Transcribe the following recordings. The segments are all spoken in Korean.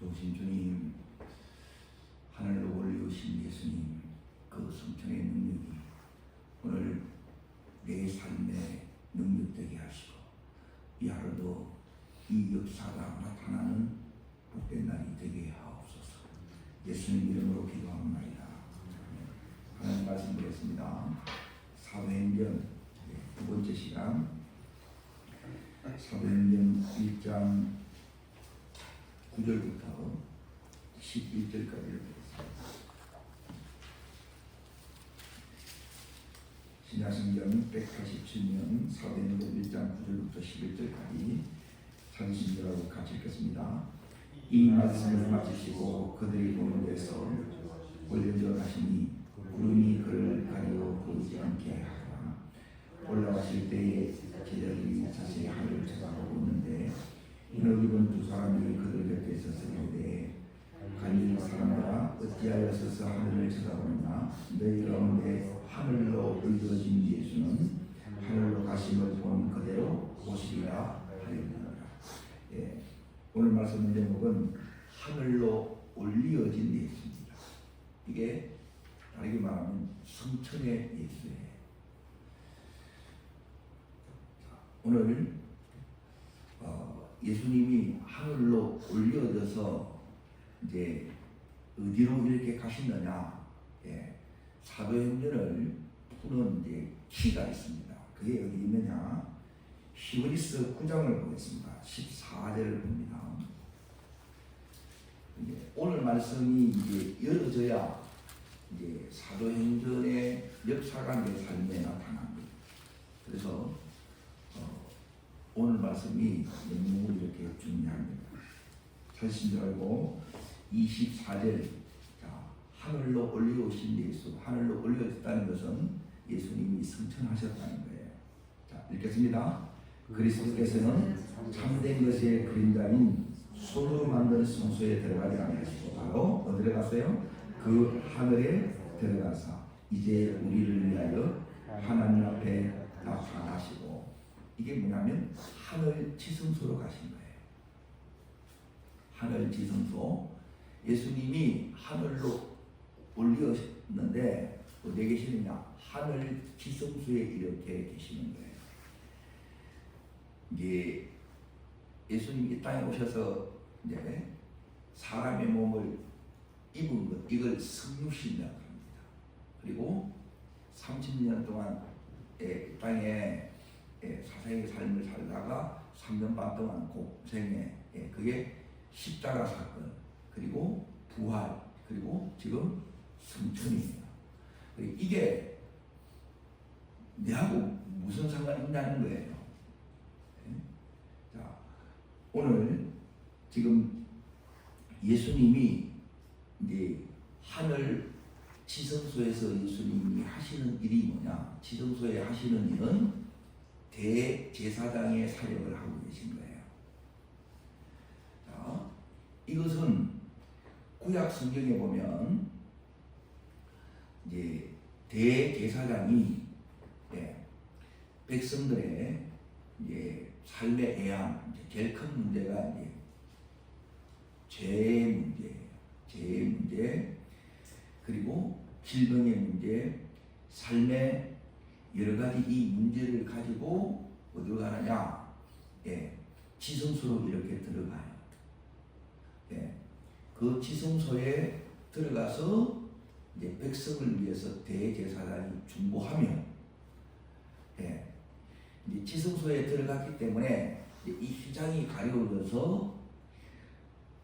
좋으신 주님, 하늘로 올리우신 예수님, 그 성천의 능력이 오늘 내 삶에 능력되게 하시고 이 하루도 이 역사가 나타나는 복된 날이 되게 하옵소서. 예수님 이름으로 기도합니다. 하나님 말씀 드렸습니다. 사도행전 두 번째 시간, 사도행전 1장 9절부터 11절까지 읽겠습니다. 신약성경 187면 사도행전 1장 9절부터 11절까지 찾으신 줄하고 같이 읽겠습니다. 이 말씀을 마치시고 그들이 보는 데서 올려져 가시니 구름이 그를 가리워 보이지 않게 하라. 올라가실 때에 제자들이 자세히 하늘을 쳐다보고 있는데 흰옷 입은 두 사람이 그들 곁에 있어서 이르되 갈릴리 사람들아 어찌하여 서서 하늘을 쳐다보느냐. 너희 가운데 하늘로 올려진 예수는 하늘로 가심을 본 그대로 오시리라 하였느니라. 오늘 말씀 제목은 하늘로 올려진 예수입니다. 이게 다르게 말하면 성천의 예수예요. 오늘 예수님이 하늘로 올려져서 이제 어디로 이렇게 가시느냐, 사도행전을 푸는 이제 키가 있습니다. 그게 어디 있느냐? 히브리서 9장을 보겠습니다. 14절을 봅니다. 오늘 말씀이 이제 열어져야 이제 사도행전의 역사가 내 삶에 나타납니다. 그래서 오늘 말씀이 너무 이렇게 중요합니다. 찾으신 줄 알고 24절, 하늘로 올려오신 예수, 하늘로 올려졌다는 것은 예수님이 승천하셨다는 거예요. 자, 읽겠습니다. 그리스도께서는 참된 것의 그림자인 손으로 만든 성소에 들어가지 않으시고 바로 어디로 갔어요? 그 하늘에 들어가서 이제 우리를 위하여 하나님 앞에 나타나시고, 이게 뭐냐면 하늘 지성소로 가신 거예요. 하늘 지성소. 예수님이 하늘로 올리셨는데 어디에 계시느냐? 하늘 지성소에 이렇게 계시는 거예요. 이게 예수님이 이 땅에 오셔서 이제 사람의 몸을 입은 것, 이걸 성육신이라고 합니다. 그리고 30년 동안 이 땅에 사생의 삶을 살다가 3년 반 동안 공생에, 그게 십자가 사건, 그리고 부활, 그리고 지금 승천입니다. 이게 내하고 무슨 상관이 있냐는 거예요. 자, 오늘 지금 예수님이 이제 하늘 지성소에서 예수님이 하시는 일이 뭐냐? 지성소에 하시는 일은 대제사장의 사역을 하고 계신 거예요. 자, 이것은 구약 성경에 보면 이제 대제사장이 백성들의 이제 삶의 애환, 제일 큰 문제가 이제 죄의 문제, 그리고 질병의 문제, 삶의 여러 가지 이 문제를 가지고 어디로 가느냐? 지성소로 이렇게 들어가요. 그 지성소에 들어가서 이제 백성을 위해서 대제사장이 중보하며, 이제 지성소에 들어갔기 때문에 이 휘장이 가려워져서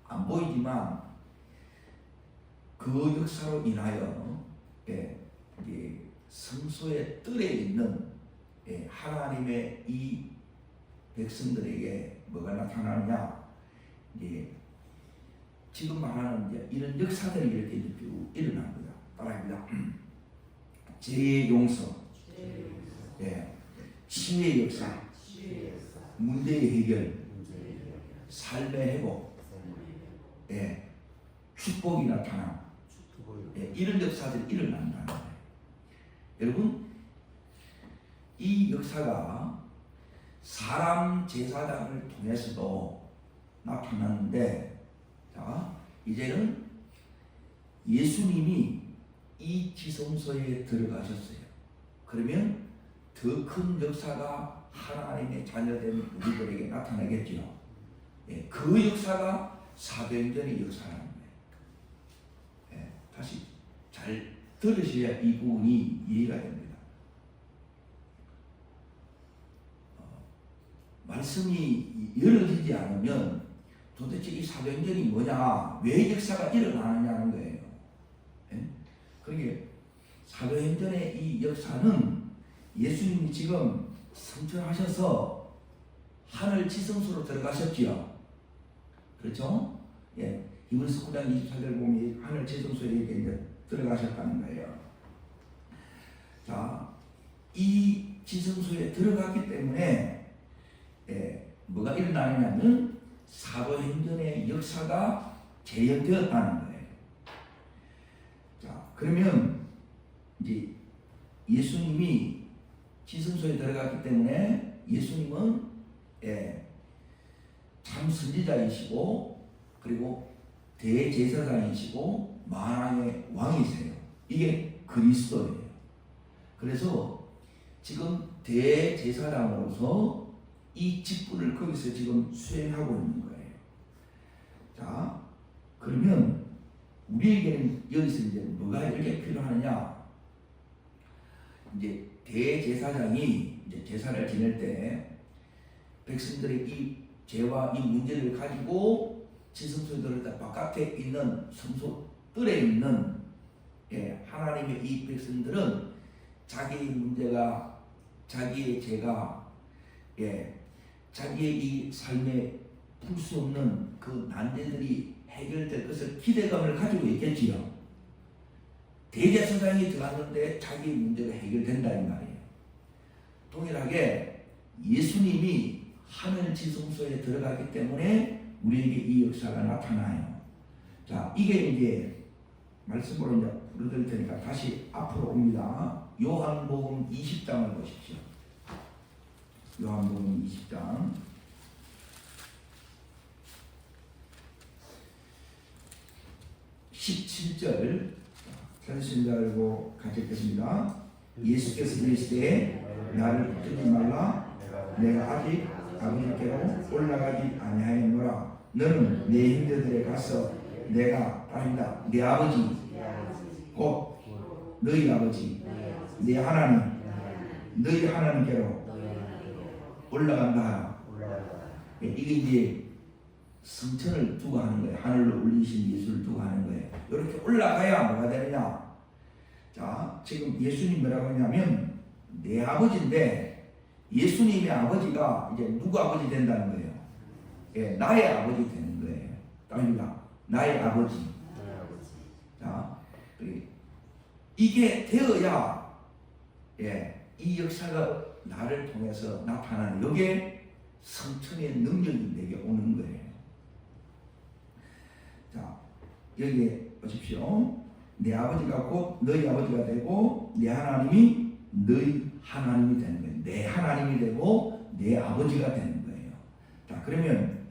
안 보이지만 그 역사로 인하여 이제 성소의 뜰에 있는 하나님의 이 백성들에게 뭐가 나타나느냐? 이제 지금 말하는 이제 이런 역사들이 이렇게 쭉 일어납니다. 따라합니다. 죄의 용서, 치유의 역사, 문제의 해결, 삶의 회복, 축복이 나타나, 이런 역사들이 일어난다는 거예요. 여러분, 이 역사가 사람 제사장을 통해서도 나타났는데, 자, 이제는 예수님이 이 지성소에 들어가셨어요. 그러면 더 큰 역사가 하나님의 자녀된 우리들에게 나타나겠죠. 예, 그 역사가 사도행전의 역사라는 거예요. 예, 다시 잘 들으셔야 이 부분이 이해가 됩니다. 말씀이 열어지지 않으면 도대체 이 사도행전이 뭐냐, 왜 역사가 일어나느냐는 거예요. 예? 그러니까 사도행전의 이 역사는 예수님이 지금 승천하셔서 하늘 지성소로 들어가셨지요. 그렇죠? 예, 히브리서 9장 24절 보면 하늘 지성소에 이제 들어가셨다는 거예요. 자, 이 지성소에 들어갔기 때문에 뭐가 일어나느냐면 사도행전의 역사가 재현되었다는 거예요. 자, 그러면 이제 예수님이 지성소에 들어갔기 때문에 예수님은 참 선지자이시고 그리고 대제사장이시고 만왕의 왕이세요. 이게 그리스도예요. 그래서 지금 대제사장으로서 이 직분을 거기서 지금 수행하고 있는 거예요. 자, 그러면 우리에게는 여기서 이제 뭐가 이렇게 필요하느냐? 이제 대제사장이 이제 제사를 지낼 때 백성들의 이 죄와 이 문제를 가지고 지성소에 들어갈 바깥에 있는 성소들에 있는 하나님의 이 백성들은 자기의 문제가, 자기의 죄가, 자기의 이 삶에 풀 수 없는 그 난제들이 해결될 것을 기대감을 가지고 있겠지요. 대제사장이 들어갔는데 자기의 문제가 해결된다 이 말이에요. 동일하게 예수님이 하늘 지성소에 들어가기 때문에 우리에게 이 역사가 나타나요. 자, 이게 이제 말씀으로 이제 부르들 테니까 다시 앞으로 옵니다. 요한복음 20장을 보십시오. 요한복음 20장 17절 찾으신 줄 알고 같이 읽겠습니다. 예수께서 이르시되 나를 붙들지 말라. 내가 아직 아버지께로 올라가지 아니하였노라. 너는 내 형제들에 가서 내가 아니다. 내 아버지 곧 너희 아버지 내 하나님 너희 하나님께로 올라간다 하라. 이게 이제 승천을 두고 하는 거예요. 하늘로 올리신 예수를 두고 하는 거예요. 이렇게 올라가야 뭐가 되느냐? 자, 지금 예수님 뭐라고 하냐면 내 아버지인데 예수님의 아버지가 이제 누구 아버지 된다는 거예요? 나의 아버지 되는 거예요. 아닙니다. 나의 아버지. 자, 이게 되어야 이 역사가 나를 통해서 나타나는 이게 성천의 능력이 내게 오는 거예요. 자, 여기 보십시오. 내 아버지가 곧 너희 아버지가 되고 내 하나님이 너희 하나님이 되는 거예요. 내 하나님이 되고 내 아버지가 되는 거예요. 자, 그러면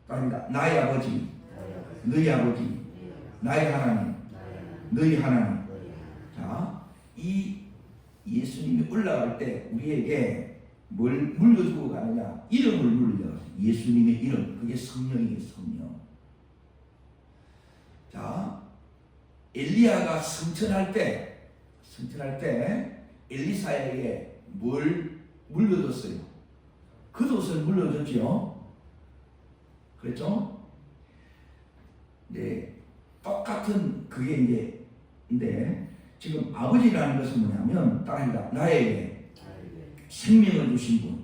아닙니다. 나의 아버지, 너희 아버지, 나의 하나님, 너희 하나님. 자, 이 예수님이 올라갈 때 우리에게 뭘 물려주고 가느냐? 이름을 물려요. 예수님의 이름. 그게 성령이에요. 성령. 자, 엘리야가 승천할 때 엘리사에게 뭘 물려줬어요? 겉옷을 물려줬지요. 그렇죠? 네, 똑같은 그게 이제 근데 지금 아버지라는 것은 뭐냐면 따라합니다. 나에게 생명을 주신 분.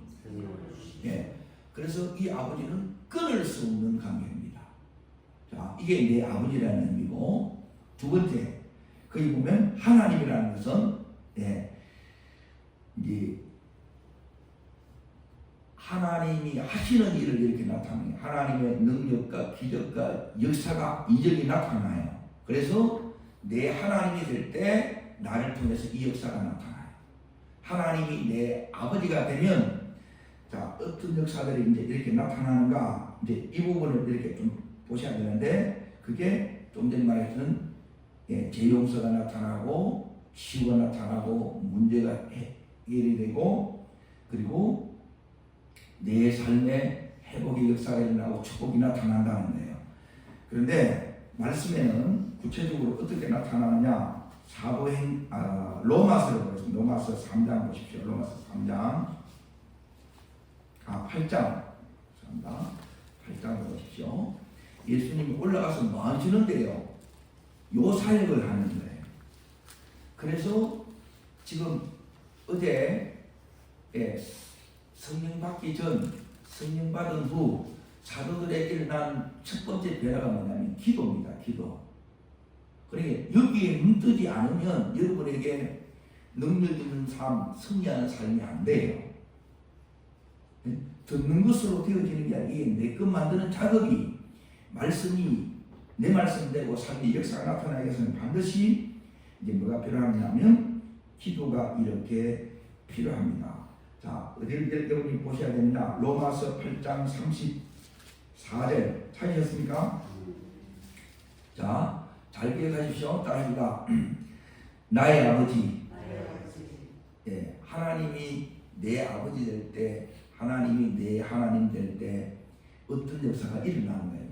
그래서 이 아버지는 끊을 수 없는 관계입니다. 자, 이게 내 아버지라는 의미고, 두 번째, 거기 보면 하나님이라는 것은 이제 하나님이 하시는 일을 이렇게 나타내요. 하나님의 능력과 기적과 역사가 이적이 나타나요. 그래서 내 하나님이 될 때 나를 통해서 이 역사가 나타나요. 하나님이 내 아버지가 되면 자, 어떤 역사들이 이제 이렇게 나타나는가, 이제 이 부분을 이렇게 좀 보셔야 되는데 그게 좀 전에 말했던 재용서가 나타나고 치유가 나타나고 문제가 해결이 되고 그리고 내 삶에 회복의 역사가 일어나고 축복이 나타난다는 거예요. 그런데 말씀에는 구체적으로 어떻게 나타나느냐 로마서를 보겠습니다. 로마서 3장 보십시오. 로마서 3장 8장 8장 보십시오. 예수님이 올라가서 뭐 하시는데요? 요 사역을 하는 거예요. 그래서 지금 어제 성령 받기 전, 성령 받은 후 사도들에게 일어난 첫 번째 변화가 뭐냐면 기도입니다. 기도. 그러니까 여기에 눈뜨지 않으면 여러분에게 능력 있는 삶, 승리하는 삶이 안 돼요. 듣는 것으로 되어지는 게 아니라 이게 내 것 만드는 작업이 말씀이 내 말씀대로 삶의 역사가 나타나기 위해서는 반드시 이제 뭐가 필요하냐면 기도가 이렇게 필요합니다. 자, 어디를 여러분이 보셔야 됩니다. 로마서 8장 34절 찾으셨습니까? 자, 잘 기억하십시오. 따라합니다. 나의 아버지. 하나님이 내 아버지 될 때, 하나님이 내 하나님 될 때 어떤 역사가 일어나는 거예요.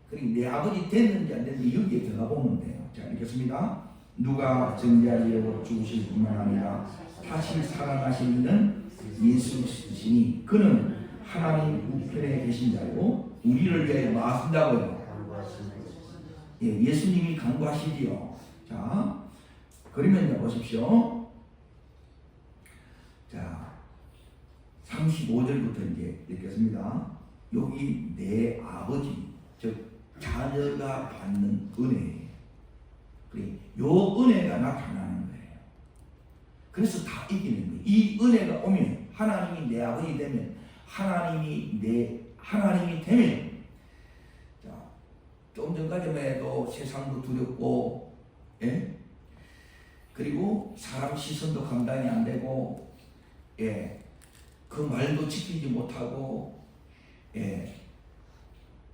그리고 내 아버지 됐는지 안 됐는지 여기에 들어가 보면 돼요. 자, 읽겠습니다. 누가 정죄하려 죽으실 뿐만 아니라 다시 살아나신 이는 예수 그리스도시니 그는 하나님 우편에 계신 자요 우리를 위하여 마신다고요. 예수님이 간구하시지요. 자, 그러면 이제 보십시오. 자, 35절부터 이제 읽겠습니다. 여기 내 아버지, 즉 자녀가 받는 은혜예요. 요 은혜가 나타나는 거예요. 그래서 다 이기는 거예요. 이 은혜가 오면 하나님이 내 아버지 되면 하나님이 되면 자, 좀 전까지만 해도 세상도 두렵고 그리고 사람 시선도 감당이 안 되고 그 말도 지키지 못하고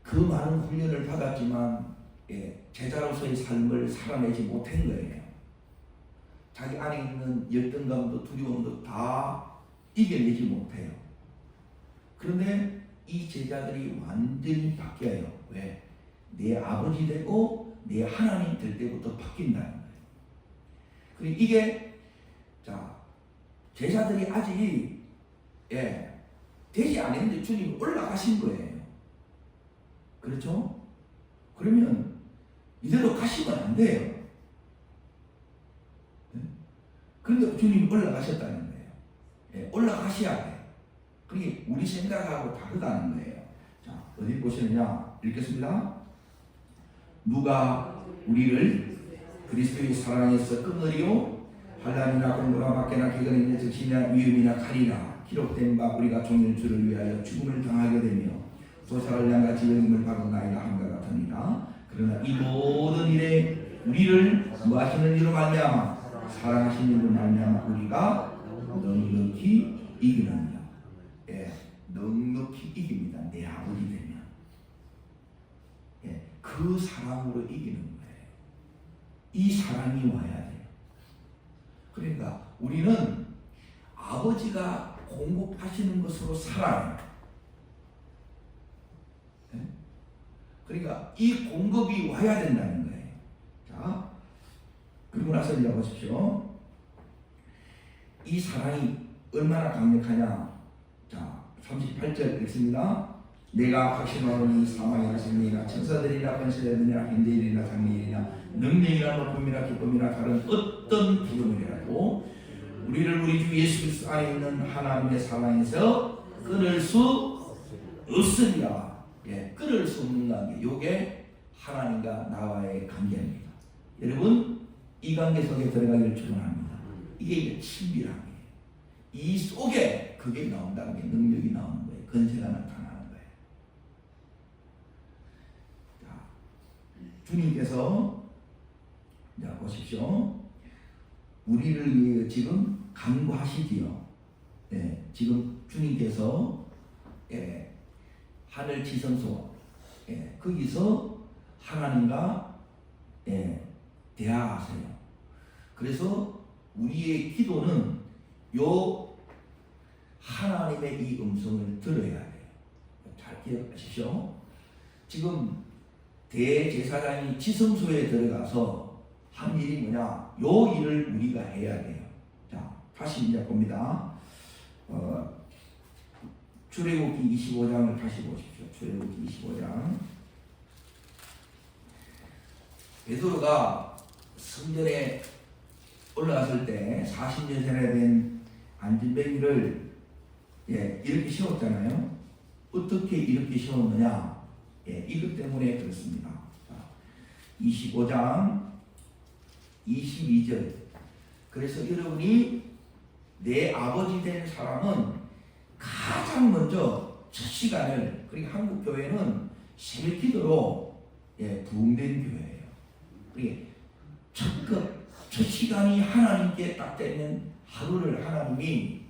그 많은 훈련을 받았지만 제자로서의 삶을 살아내지 못한 거예요. 자기 안에 있는 열등감도 두려움도 다 이겨내지 못해요. 그런데 이 제자들이 완전히 바뀌어요. 왜? 내 아버지 되고 내 하나님 될 때부터 바뀐다는 거예요. 그리고 이게 자 제자들이 아직 되지 않았는데 주님이 올라가신 거예요. 그렇죠? 그러면 이대로 가시면 안 돼요. 그런데 주님이 올라가셨다는 거예요. 올라가셔야 돼요. 그게 우리 생각하고 다르다는 거예요. 자, 어디 보시느냐? 읽겠습니다. 누가 우리를 그리스도의 사랑에서 끊으리요? 환난이나 공고나 밖에나 기근이나 적신이나 위험이나 칼이나 기록된 바 우리가 종일 주를 위하여 죽음을 당하게 되며 도살을 양같이 영임을 받은 나이가 한가 같으니라. 그러나 이 모든 일에 우리를 뭐 하시는 이로 말미암아 사랑하시는 이로 말미암아 우리가 넉넉히 이기느니라. 넉넉히 이깁니다. 내 아버지 되면 그 사랑으로 이기는 거예요. 이 사랑이 와야 돼요. 그러니까 우리는 아버지가 공급하시는 것으로 살아요. 그러니까 이 공급이 와야 된다는 거예요. 자, 그리고 나서 이제 보십시오. 이 사랑이 얼마나 강력하냐. 자, 38절 읽습니다. 내가 확신하노니 사망이나 생명이나 천사들이나 권세들이나 현대일이나 장래일이나 능력이나 높음이나 기쁨이나 다른 어떤 부름이라도 우리를 우리 주 예수 그리스도 안에 있는 하나님의 사랑에서 끊을 수 없으리라. 끊을 수 없는 관계. 요게 하나님과 나와의 관계입니다. 여러분, 이 관계 속에 들어가기를 축원합니다. 이게 친밀한 거예요. 이 속에 그게 나온다는 게 능력이 나오는 거예요. 건세가 나타나는 거예요. 자, 주님께서 자 보십시오. 우리를 위해 지금 간구하시지요. 지금 주님께서 하늘 지성소 거기서 하나님과 대화하세요. 그래서 우리의 기도는 요 하나님의 이 음성을 들어야 돼요. 잘 기억하십시오. 지금 대제사장이 지성소에 들어가서 한 일이 뭐냐? 요 일을 우리가 해야 돼요. 자, 다시 이제 봅니다. 출애굽기 25장을 다시 보십시오. 출애굽기 25장. 베드로가 성전에 올라갔을 때 40년 전에 된 안진뱅이를 이렇게 세웠잖아요. 어떻게 이렇게 세웠느냐? 이것 때문에 그렇습니다. 25장 22절. 그래서 여러분이 내 아버지 된 사람은 가장 먼저 첫 시간을, 그러니까 한국 교회는 새벽 기도로 부흥된 교회예요. 그러니까 첫 시간이 하나님께 딱 되는 하루를 하나님이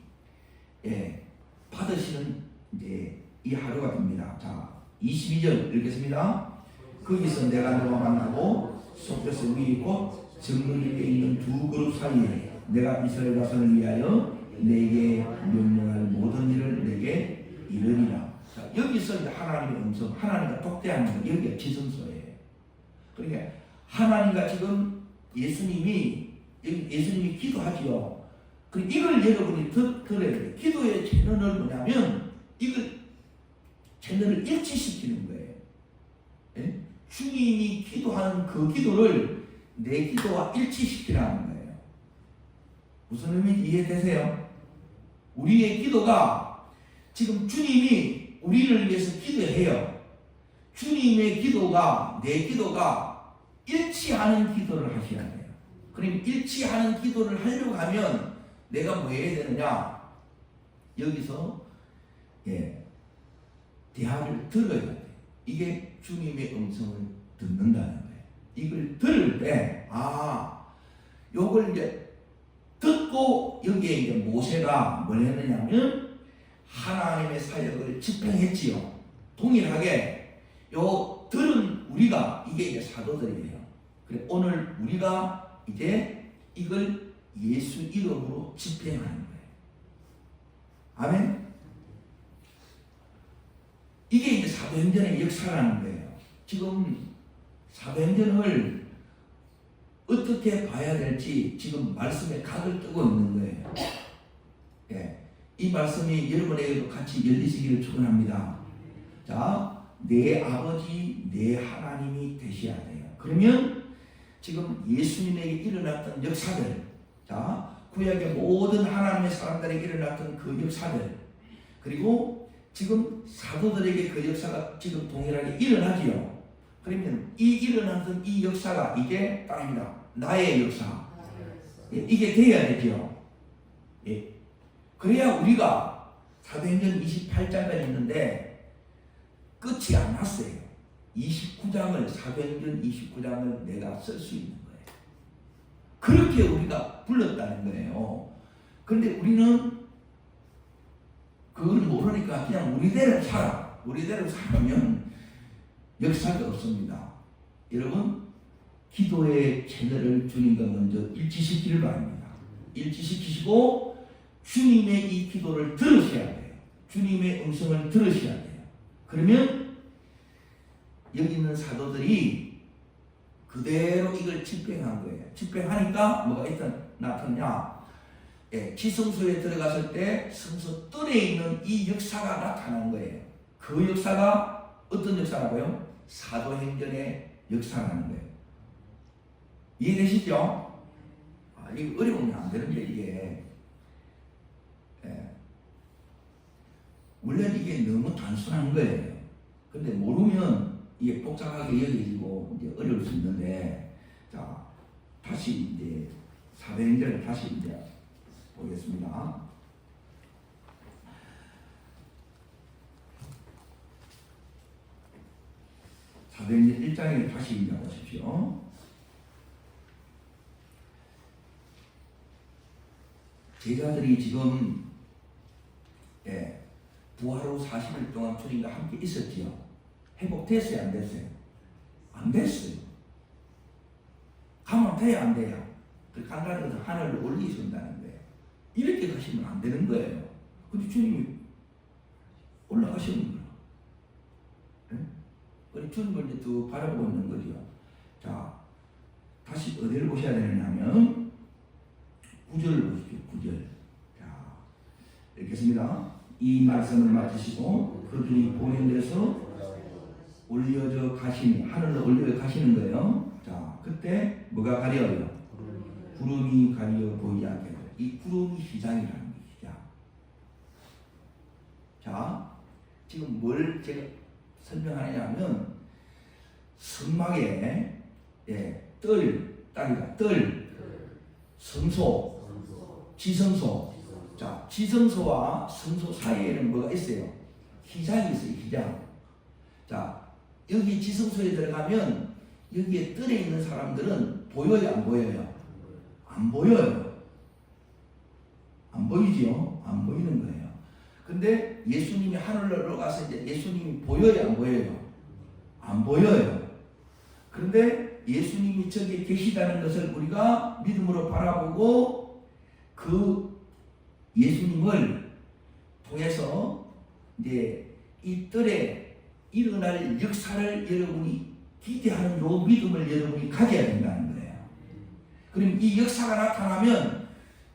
받으시는 이제 이 하루가 됩니다. 자, 22절 읽겠습니다. 거기서 내가 너와 만나고 솥에서 위에 곧 정문에 있는 두 그룹 사이에 내가 이스라엘 자손을 위하여 내게 명령할 모든 일을 내게 이르리라. 자, 여기서 이제 하나님의 음성, 하나님과 독대하는 거, 여기가 지성소예요. 그러니까 하나님과 지금 예수님이 기도하지요. 그리고 이걸 여러분이 들어야 돼요. 기도의 채널은 뭐냐면 이걸 채널을 일치시키는 거예요. 주님이 기도하는 그 기도를 내 기도와 일치시키라는 거예요. 무슨 의미인지 이해되세요? 우리의 기도가 지금 주님이 우리를 위해서 기도해요. 주님의 기도가, 내 기도가 일치하는 기도를 하셔야 돼요. 그럼 일치하는 기도를 하려고 하면 내가 뭐 해야 되느냐? 여기서 대화를 들어야 돼요. 이게 주님의 음성을 듣는다는 거예요. 이걸 들을 때, 요걸 이제 듣고 여기에 이제 모세가 뭘 했느냐면 하나님의 사역을 집행했지요. 동일하게 요 들은 우리가, 이게 이제 사도들이에요. 그래, 오늘 우리가 이제 이걸 예수 이름으로 집행하는 거예요. 아멘. 이게 이제 사도행전의 역사라는 거예요. 지금 사도행전을 어떻게 봐야 될지 지금 말씀에 각을 뜨고 있는 거예요. 이 말씀이 여러분에게도 같이 열리시기를 축원합니다. 자, 내 아버지, 내 하나님이 되셔야 돼요. 그러면 지금 예수님에게 일어났던 역사들, 자, 구약의 모든 하나님의 사람들에게 일어났던 그 역사들, 그리고 지금 사도들에게 그 역사가 지금 동일하게 일어나지요. 그러면 이 일어났던 이 역사가 이게 땅입니다. 나의 역사. 이게 돼야 되죠. 그래야 우리가 사도행전 28장까지 있는데 끝이 안 났어요. 29장을, 사도행전 29장을 내가 쓸 수 있는 거예요. 그렇게 우리가 불렀다는 거예요. 그런데 우리는 그걸 모르니까 그냥 우리대로 살아. 우리대로 살면 역사가 없습니다. 여러분, 기도의 채널을 주님과 먼저 일치시키길 바랍니다. 일치시키시고 주님의 이 기도를 들으셔야 돼요. 주님의 음성을 들으셔야 돼요. 그러면 여기 있는 사도들이 그대로 이걸 집행한 거예요. 집행하니까 뭐가 일단 나타나냐? 지성소에 들어갔을 때 성소 뜰에 있는 이 역사가 나타난 거예요. 그 역사가 어떤 역사라고요? 사도행전의 역사라는 거예요. 이해되시죠? 이거 어려우면 안 되는데 이게 원래 이게 너무 단순한 거예요. 근데 모르면 이게 복잡하게 여겨지고 이제 어려울 수 있는데, 자, 다시 이제 사도행전을 다시 이제 보겠습니다. 사도행전 1장에 다시 이제 보십시오. 제자들이 지금 부활 후 40일 동안 주님과 함께 있었지요. 회복됐어요, 안 됐어요? 안 됐어요. 가면 돼요, 안 돼요? 그 간다는 것은 하늘을 올리신다는 거예요. 이렇게 가시면 안 되는 거예요. 근데 주님이 올라가시는 거예요. 네? 주님을 이제 또 바라보고 있는 거죠. 자, 다시 어디를 보셔야 되느냐면 9절을 보십시오. 9절. 자, 읽겠습니다. 이 말씀을 맡으시고 그들이 보낸 데서 올려져 가시니, 하늘로 올려져 가시는 거예요. 자, 그때 뭐가 가려요? 구름이 가려 보이지 않게 돼요. 이 구름이 시작이라는 거예요. 시작. 자, 지금 뭘 제가 설명하느냐면 성막에 뜰, 성소, 지성소. 자, 지성소와 성소 사이에는 뭐가 있어요? 희장이 있어요. 희장. 자, 여기 지성소에 들어가면 여기에 뜰에 있는 사람들은 보여요, 안 보여요? 안 보여요. 안 보이지요? 안 보이는 거예요. 근데 예수님이 하늘로 가서 이제 예수님이 보여요, 안 보여요? 안 보여요. 그런데 예수님이 저기 계시다는 것을 우리가 믿음으로 바라보고 그 예수님을 통해서 이제 이 뜰에 일어날 역사를 여러분이 기대하는 요 믿음을 여러분이 가져야 된다는 거예요. 그럼 이 역사가 나타나면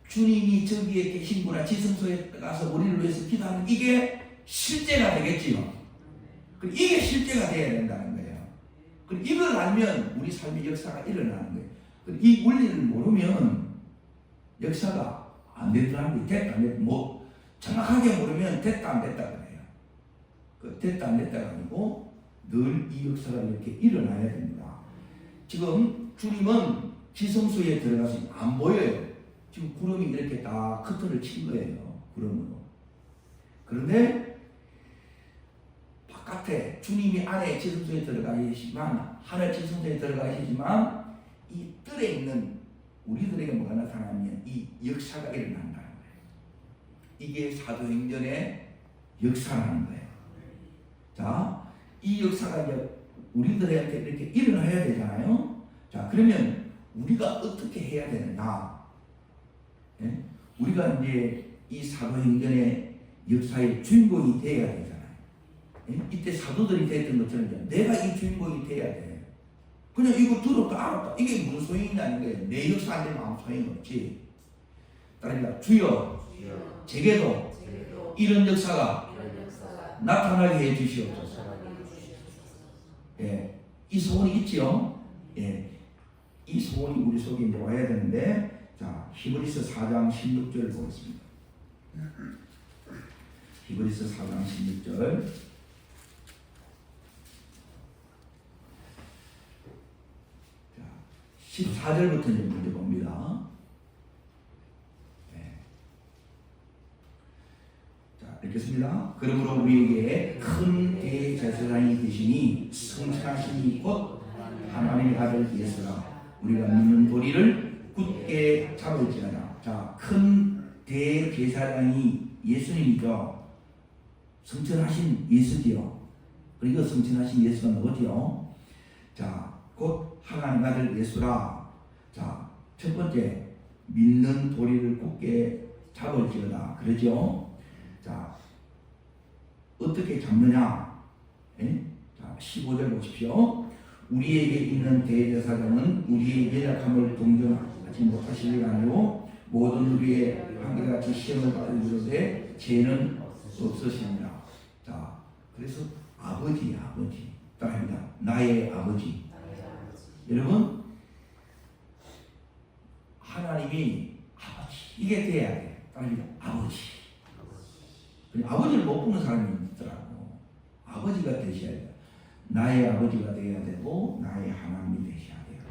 주님이 저기에 계신구나, 지성소에 가서 우리를 위해서 기도하는 이게 실제가 되겠지요. 그럼 이게 실제가 되어야 된다는 거예요. 그럼 이걸 알면 우리 삶의 역사가 일어나는 거예요. 그럼 이 원리를 모르면 역사가 안 되더라고요. 됐다 안 됐다. 뭐 정확하게 모르면 됐다 안 됐다 그래요. 그 됐다 안 됐다가 아니고 늘 이 역사가 이렇게 일어나야 됩니다. 지금 주님은 지성소에 들어가서 안 보여요. 지금 구름이 이렇게 다 커튼을 친 거예요. 구름으로. 그런데 바깥에 주님이 안에 지성소에 들어가 계시지만, 하늘 지성소에 들어가 계시지만 이 뜰에 있는 우리들에게 뭐가 나타나면 이 역사가 일어난다는 거예요. 이게 사도행전의 역사라는 거예요. 자, 이 역사가 이제 우리들한테 이렇게 일어나야 되잖아요. 자, 그러면 우리가 어떻게 해야 되느냐? 예? 우리가 이제 이 사도행전의 역사의 주인공이 되어야 되잖아요. 예? 이때 사도들이 됐던 것처럼 내가 이 주인공이 되어야 돼. 그냥 이거 들었다 알았다. 이게 무슨 소용이 있냐는 거예요. 내 역사 안 되면 아무 소용이 없지. 따라합니다. 주여, 제게도 이런 역사가 나타나게 해주시옵소서. 예, 이 소원이 있지요. 예, 이 소원이 우리 속에 이제 와야 되는데, 자, 히브리서 4장 16절을 보겠습니다. 히브리서 4장 16절. 자, 14절부터 이제 문제 봅니다. 네. 자, 읽겠습니다. 그러므로 우리에게 큰 대제사장이 되시니 성찬하시니 곧 하나님의 아들 예수라. 우리가 믿는 도리를 굳게 잡을지어다. 자, 큰 대제사장이 예수님이죠. 성천하신 예수지요. 그리고 성천하신 예수가 누구지요? 자, 곧 하나님 아들 예수라. 자, 첫 번째, 믿는 도리를 굳게 잡을지어다. 그러죠? 자, 어떻게 잡느냐? 예? 자, 15절 보십시오. 우리에게 있는 대제사장은 우리의 연약함을 동정하지 못하시리가 아니고 모든 우리의 한결같이 시험을 받으시되 죄는 없으십니다. 자, 그래서 아버지. 따라합니다. 나의 아버지. 여러분, 하나님이 아버지, 이게 돼야 돼. 따라합니다. 아버지. 아버지를 못 보는 사람이 있더라고. 아버지가 되셔야 돼요. 나의 아버지가 되어야 되고 나의 하나님이 되셔야 돼요.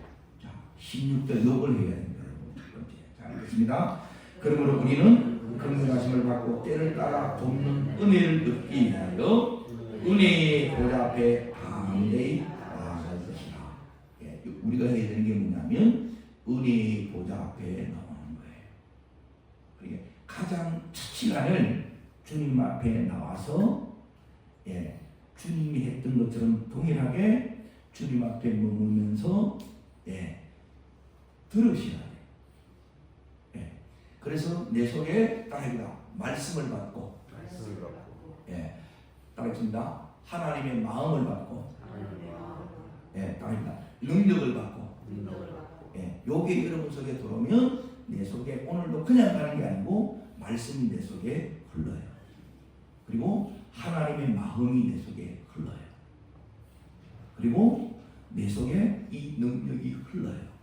자, 16절 요걸 해야 됩니다. 첫 번째. 자, 알겠습니다. 그러므로 우리는 긍휼하심을 받고 때를 따라 돕는 은혜를 얻기 위하여 은혜의 보좌 앞에 담대히 나아갈 것이다. 예, 우리가 해야 되는 게 뭐냐면 은혜의 보좌 앞에 나오는 거예요. 그게 가장 첫 시간을 주님 앞에 나와서, 예, 주님이 했던 것처럼 동일하게 주님 앞에 머물면서 들으셔야 돼요. 그래서 내 속에 따라합니다. 말씀을 받고, 따라합니다. 하나님의 마음을 받고, 따라합니다. 능력을 받고, 요게 여러분 속에 들어오면 내 속에 오늘도 그냥 가는 게 아니고 말씀이 내 속에 흘러요. 그리고 하나님의 마음이 내 속에 흘러요. 그리고 내 속에 이 능력이 흘러요.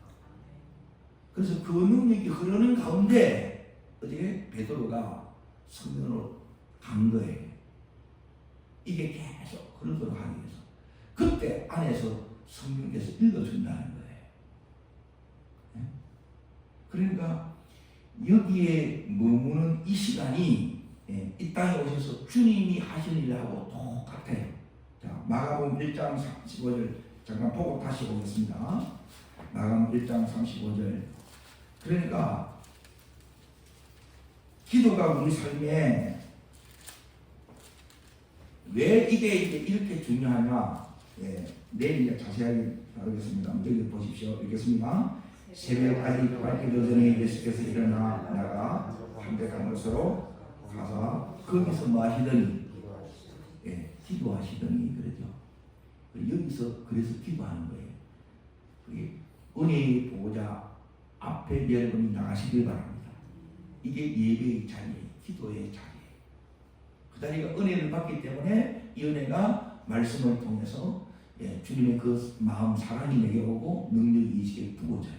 그래서 그 능력이 흐르는 가운데 어제 베드로가 성전으로 간 거예요. 이게 계속 흐르도록 하기 위해서. 그때 안에서 성령께서 읽어준다는 거예요. 그러니까 여기에 머무는 이 시간이 이 땅에 오셔서 주님이 하신 일하고 똑같아요. 자, 마가복음 1장 35절 잠깐 보고 다시 보겠습니다. 마가복음 1장 35절. 그러니까 기도가 우리 삶에 왜 이게 이렇게 중요하냐? 내일 이제 자세하게 다루겠습니다. 여기 보십시오. 읽겠습니다. 새벽까지 밝기도 전에 예수께서 일어나 나가 한백한 곳으로 가서 거기서 뭐 하시더니 기도하시더니 그러죠. 여기서 그래서 기도하는 거예요. 은혜의 보호자 앞에 여러분이 나가시길 바랍니다. 이게 예배의 자리예요. 기도의 자리예요. 그 자리가 은혜를 받기 때문에 이 은혜가 말씀을 통해서 주님의 그 마음 사랑이 내게 오고 능력이 이 시기에 부어져요.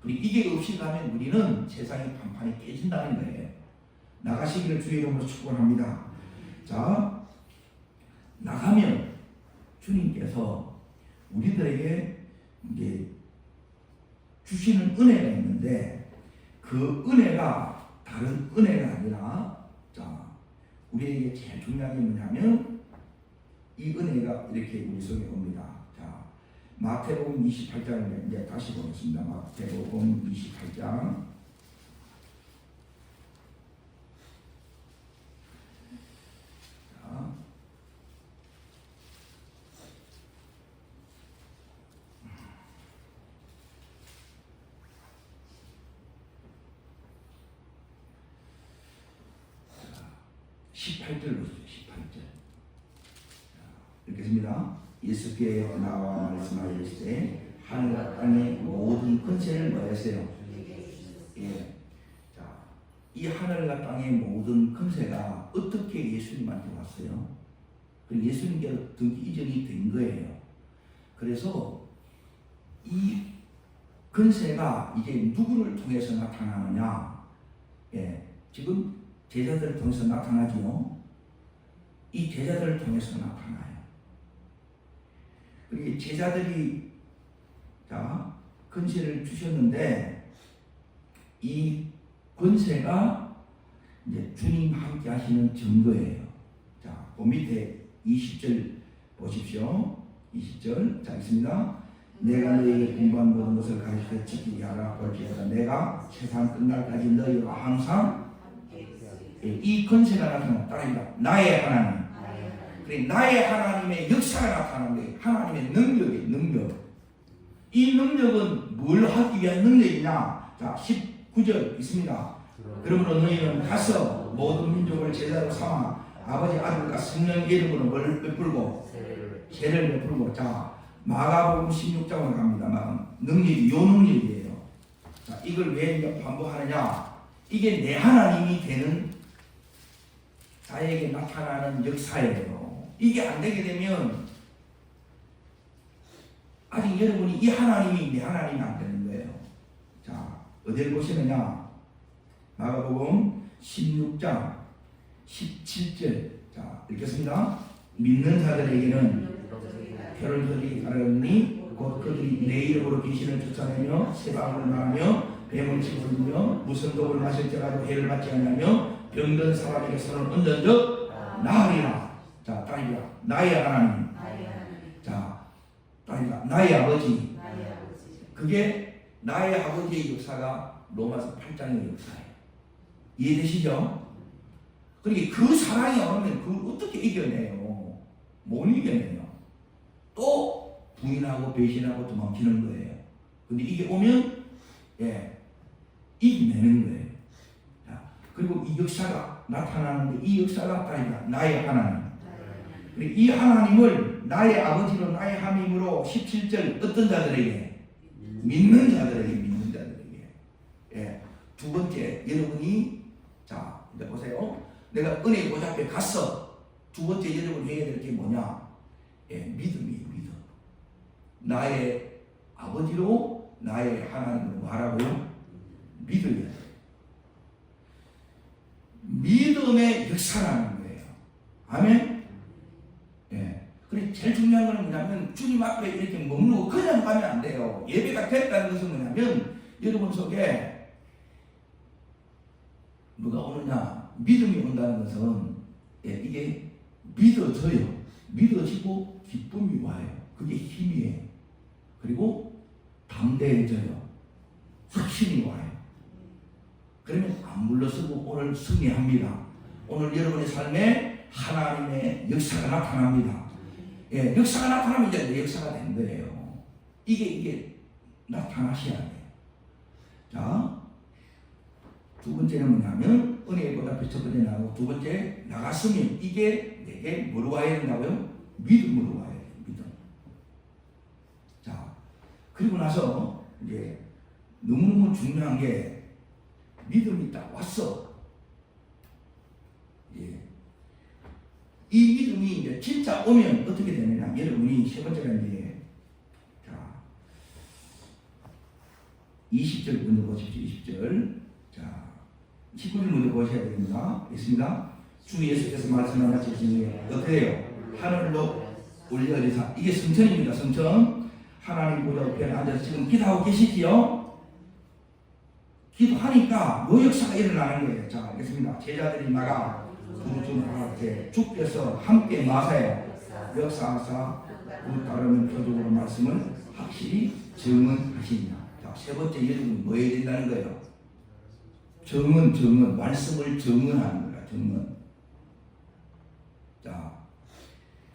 그리고 이게 없이 가면 우리는 세상의 판판이 깨진다는 거예요. 나가시기를 주의 이름으로 축원합니다. 자, 나가면 주님께서 우리들에게 이제 주시는 은혜가 있는데 그 은혜가 다른 은혜가 아니라 자, 우리에게 제일 중요한 게 뭐냐면 이 은혜가 이렇게 우리 속에 옵니다. 자, 마태복음 28장을 이제 다시 보겠습니다. 마태복음 28장 18절 보시죠. 18절. 읽겠습니다. 예수께서 나와 말씀하시되 하늘과 땅의 모든 권세를 뭐했어요? 자, 이 하늘과 땅의 모든 권세가 어떻게 예수님한테 왔어요? 그리고 예수님께로 등기 이전이 된 거예요. 그래서 이 권세가 이제 누구를 통해서 나타나느냐? 지금 제자들을 통해서 나타나지요. 이 제자들을 통해서 나타나요. 그리고 제자들이 자 권세를 주셨는데 이 권세가 이제 주님 함께 하시는 증거예요. 자, 그 밑에 20절 보십시오. 20절 자 있습니다. 내가 너희에게 공부한 모든 것을 가르쳐 지키게 하라. 볼지어다 내가 세상 끝날까지 너희와 항상 이 권세가 나타나는 따라합니다. 나의 하나님. 그래, 나의 하나님의 역사가 나타나는 거예요. 하나님의 능력이에요. 능력. 이 능력은 뭘 하기 위한 능력이냐? 자, 19절 있습니다. 그러므로 너희는 가서 모든 민족을 제자로 삼아 아버지 아들과 성령의 이름으로 뭘 베풀고 죄를 베풀고. 자, 마가복음 16장으로 갑니다. 능력이 요 능력이에요. 자, 이걸 왜 이제 반복하느냐? 이게 내 하나님이 되는 나에게 나타나는 역사예요. 이게 안 되게 되면 아직 여러분이 이 하나님이 내 하나님이 안 되는 거예요. 자, 어디를 보시느냐? 마가복음 16장 17절. 자, 읽겠습니다. 믿는 자들에게는 표를 그들이 가르니 곧 그들이 내 이름으로 귀신을 쫓아내며 세방을 말하며 뱀을 치부르며 무슨 독을 마실지라도 해를 받지 않냐며 병든 사람에게 손을 얹은 적 나으리라. 자, 딸이야 나의 하나님. 자, 딸이야 나의 아버지. 그게 나의 아버지의 역사가 로마서 8장의 역사예요. 이해되시죠? 그러니까 그 사랑이 오면 그걸 어떻게 이겨내요? 못 이겨내요. 또 부인하고 배신하고 도망치는 거예요. 근데 이게 오면 이겨내는 거예요. 자, 그리고 이 역사가 나타나는데 이 역사가 나의 하나님. 이 하나님을 나의 아버지로 나의 하나님으로 17절 어떤 자들에게? 믿는 자들에게. 두 번째, 여러분이 자 이제 보세요. 내가 은혜의 보좌 앞에 갔어. 두 번째 여러분 해야 될 게 뭐냐? 믿음이에요. 믿음. 나의 아버지로 나의 하나님을 뭐하라고요? 믿어야 돼요. 믿음의 역사라는 거예요. 아멘. 그래 제일 중요한 건 뭐냐면 주님 앞에 이렇게 머무르고 그냥 가면 안 돼요. 예배가 됐다는 것은 뭐냐면 여러분 속에 뭐가 오느냐? 믿음이 온다는 것은 이게 믿어져요. 믿어지고 기쁨이 와요. 그게 힘이에요. 그리고 담대해져요. 확신이 와요. 그러면 안 물러서고 오늘 승리합니다. 오늘 여러분의 삶에 하나님의 역사가 나타납니다. 역사가 나타나면 이제 내 역사가 된 거예요. 이게 나타나셔야 돼요. 자, 두 번째는 뭐냐면 은혜의 보좌 앞에 첫 번째 나가고 두 번째 나갔으면 이게 내게 뭐로 와야 된다고요? 믿음으로 와야 돼요. 믿음. 자, 그리고 나서 이제 너무너무 중요한 게 믿음이 딱 왔어. 이 믿음이 이제 진짜 오면 어떻게 되느냐? 여러분이 세 번째가 이제 자 20절 먼저 보십시오. 20절. 자 19절 먼저 보셔야 됩니다. 있습니다. 주 예수께서 말씀하시기에 어떻게 해요? 하늘로 올려지사. 이게 성천입니다. 성천. 하나님 보좌 옆에 앉아서 지금 기도하고 계시지요? 기도하니까 뭐 역사가 일어나는 거예요. 자, 알겠습니다. 제자들이 나가 부르짖으되 주께서 함께 마세요. 역사하사 그 따르는 표적으로 말씀을 확실히 증언하시냐. 자, 세 번째 여러분 뭐 해야 된다는 거예요? 증언. 말씀을 증언하는 거야. 증언. 자,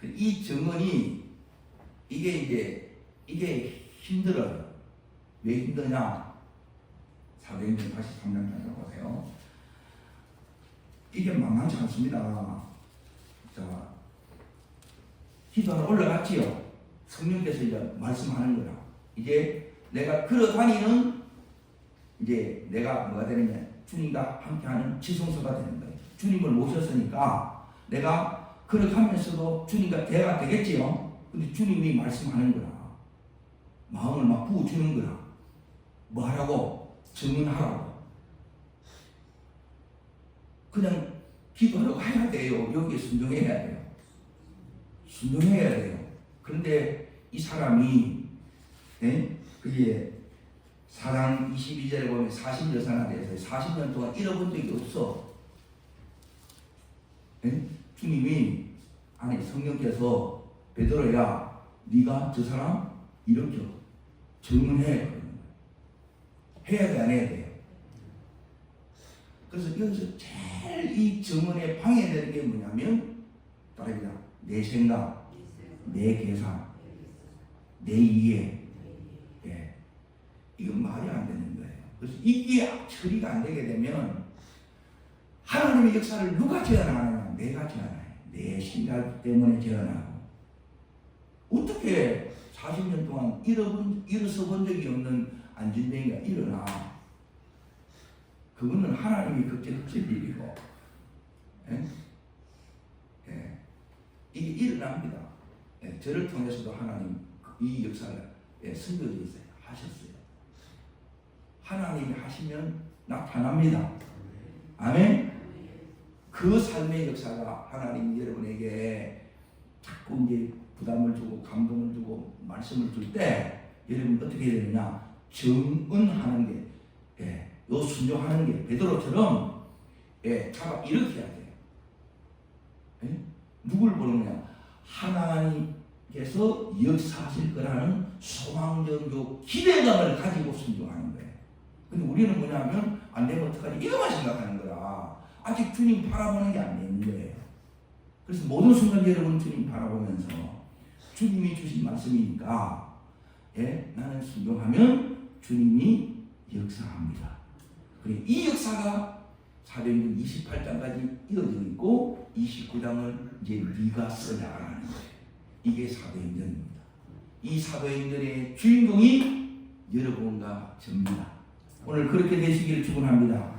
이 증언이 이게 힘들어요. 왜 힘드냐? 사도행전 83장 보세요. 이게 만만치 않습니다. 자, 기도하러 올라갔지요. 성령께서 이제 말씀하는 거라. 이제 내가 걸어다니는 이제 내가 뭐가 되느냐? 주님과 함께하는 지성소가 되는 거예요. 주님을 모셨으니까 내가 걸어가면서도 주님과 대화가 되겠지요. 근데 주님이 말씀하는 거라. 마음을 막 부어주는 거라. 뭐 하라고? 증언하라고. 그냥 기도하라고 해야 돼요. 여기에 순종해야 돼요. 순종해야 돼요. 그런데 이 사람이 그게 4장 22절에 보면 40여사나 돼서 40년 동안 잃어본 적이 없어. 주님이 아니 성령께서 베드로야 네가 저 사람 일으켜 증언해. 해야 돼 안 해야 돼요? 그래서 여기서 제일 이 증언에 방해되는 게 뭐냐면 따라합니다. 내 생각, 내 계산, 내 이해. 이건 말이 안 되는 거예요. 그래서 이게 처리가 안 되게 되면 하나님의 역사를 누가 제한하느냐? 내가 제한해요. 내 생각 때문에 제한하고. 어떻게 40년 동안 일어서 본 적이 없는 안진뱅이가 일어나? 그거는 하나님이 그때그때 일이고, 이게 일어납니다. 저를 통해서도 하나님 이 역사를 숨겨져 있어요. 하셨어요. 하나님이 하시면 나타납니다. 아멘. 그 삶의 역사가 하나님이 여러분에게 자꾸 이제 부담을 주고 감동을 주고 말씀을 줄 때 여러분 어떻게 해야 되느냐? 증언하는 게, 요 순종하는 게 베드로처럼 잡아 일으켜야 돼요. 누굴 보는 거냐? 하나님께서 역사하실 거라는 소망적 기대감을 가지고 순종하는 거예요. 근데 우리는 뭐냐면 안 되면 어떡하지? 이거만 생각하는 거라. 아직 주님 바라보는 게 안 되는 거예요. 그래서 모든 순간 여러분 주님 바라보면서 주님이 주신 말씀이니까 나는 순종하면 주님이 역사합니다. 그리고 이 역사가 사도행전 28장까지 이어져 있고 29장을 이제 네가 써나가는 거예요. 이게 사도행전입니다. 이 사도행전의 주인공이 여러분과 저입니다. 오늘 그렇게 되시기를 축원합니다.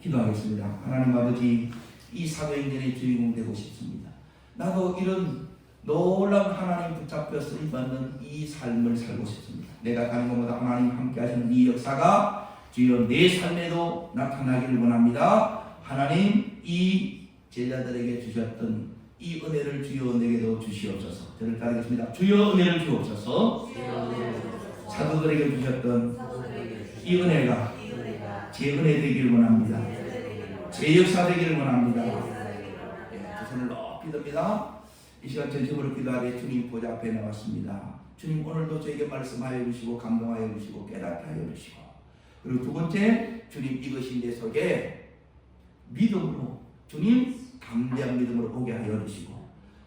기도하겠습니다. 하나님 아버지, 이 사도행전의 주인공 되고 싶습니다. 나도 이런 놀라운 하나님 붙잡혀 쓰임받는 이 삶을 살고 싶습니다. 내가 가는 것보다 하나님 함께 하시는 이 역사가 주여 내 삶에도 나타나기를 원합니다. 하나님, 이 제자들에게 주셨던 이 은혜를 주여 내게도 주시옵소서. 저를 따르겠습니다. 주여 은혜를 주옵소서. 사도들에게 주셨던 이 은혜가 제 은혜 되기를 원합니다. 제 역사 되기를 원합니다. 두 손을 높이 듭니다. 이 시간 전심으로 기도하되 주님 보좌 앞에 나왔습니다. 주님, 오늘도 저에게 말씀하여 주시고 감동하여 주시고 깨닫게 하여 주시고, 그리고 두 번째, 주님, 이것이 내 속에 믿음으로, 주님 담대한 믿음으로 오게 하여 주시고,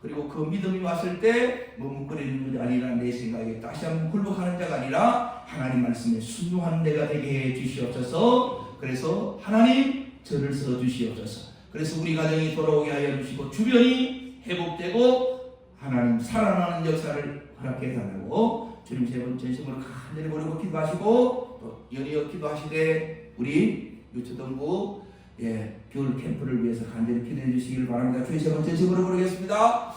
그리고 그 믿음이 왔을 때 머뭇거리는 자가 아니라 내 생각에 다시 한번 굴복하는 자가 아니라 하나님 말씀에 순종하는 내가 되게 해 주시옵소서. 그래서 하나님, 저를 써 주시옵소서. 그래서 우리 가정이 돌아오게 하여 주시고 주변이 회복되고 하나님 살아나는 역사를 허락해 달라고 주님 세 번 전심으로 간절히 모르고 기도하시고, 또 연이어 기도하시되 우리 유초동부 겨울 캠프를 위해서 간절히 기도해 주시길 바랍니다. 주님 세 번 전심으로 부르겠습니다.